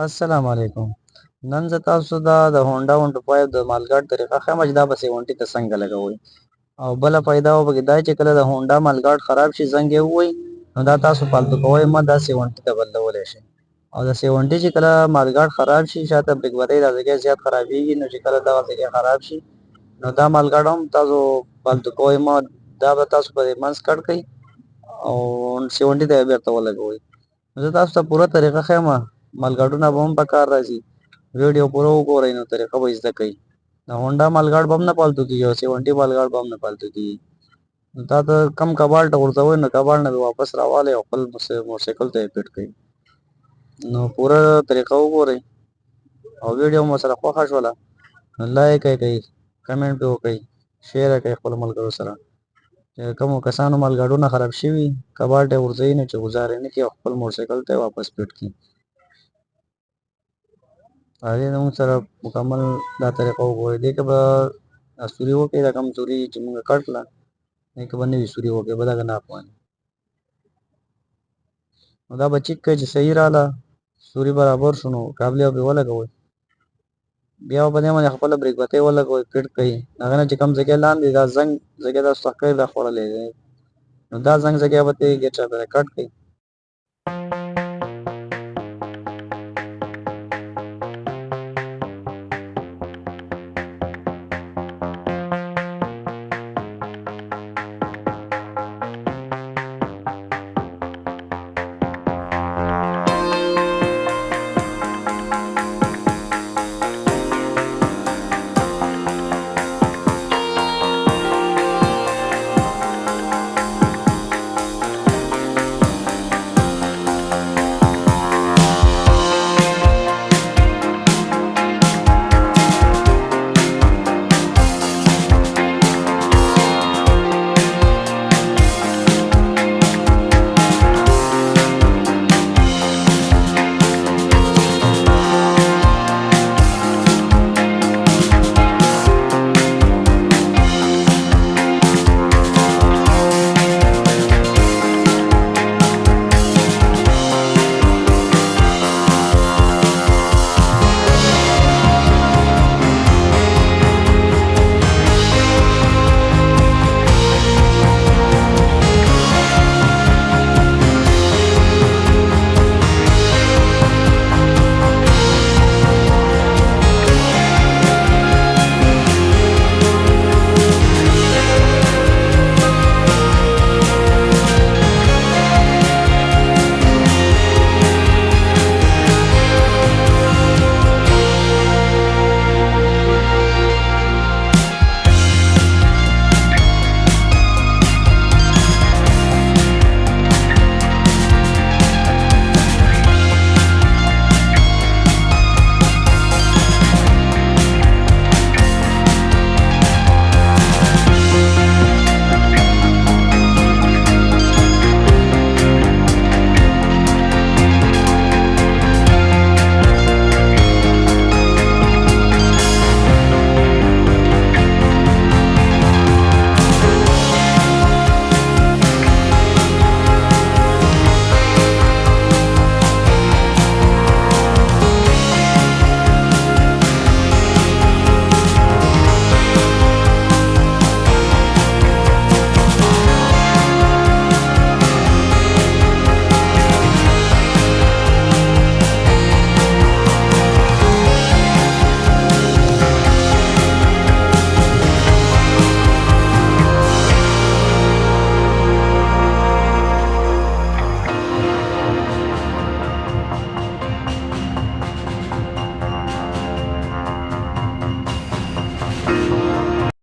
السلام علیکم. نن زه تاسو ته د هونډا 125 د مالګارډ طریقه ښیم چې دا به 70 ته څنګه لګوئ. او بله پیدا و پکې دا چې کله د هونډا مالګارډ خراب شي زنګ یې ووهي نو دا تاسو فالتو کوئ مه، دا 70 ته بدلولی شئ. او د 70 چې کله مالګارډ خراب شي شاته بریک بدۍ دا ځګی زیات خرابېږي، نو چې کله دغه ځګی خراب شي نو دا مالګارډ هم تاسو فالتو کوئ مه، دا به تاسو په دې منځ کټ کړئ او 70 ته یې بېرته ولګوئ. زه تاسو ته پوره طریقه ښیم، مالګارډونه به هم په کار راځي. ویډیو پوره وګورئ نو طریقه به زده کړئ. د هونډا مالګارډ به هم نه فالتو کېږي او 70 مالګارډ به هم نه فالتو کېږي. نو تا ته کم کباړ ته غورځوئ نو کباړ نه به واپس راوالئ او خپل موټرسایکل ته یې فټ کړئ. نو پوره طریقه وګورئ او ویډیو مو سره خوښه شوله نو لایک یې کړئ، کمنټ پرې وکړئ، شیر یې کړئ خپلو ملګرو سره. چې کومو کسانو مالګارډونه خراب شوي کباړ ته یې غورځوي نو چې ګزار یې نه کړي او خپل موټرسایکل ته یې واپس فټ کړي. هغې زموږ سره مکمل دا طریقه وګورئ. دې کې به سوري وکړئ، دا کوم سوري چې موږ کټ کړه دې کې به نوي سوري وکړئ، به دغه نه افغاني. نو دا به چیک کړئ چې صحیح راغله، سوري برابر شو نو کابل یې پرې ولګوئ. بیا به په دې باندې خپله بریک بتۍ ولګوئ، فټ کړئ. د هغې نه چې کوم ځګی لاندې دا زنګ ځګی تاسو ته ښکاري دا خوړلی دی، نو دا زنګ ځګی به ترې ګېټ چاپېره کټ کړئ.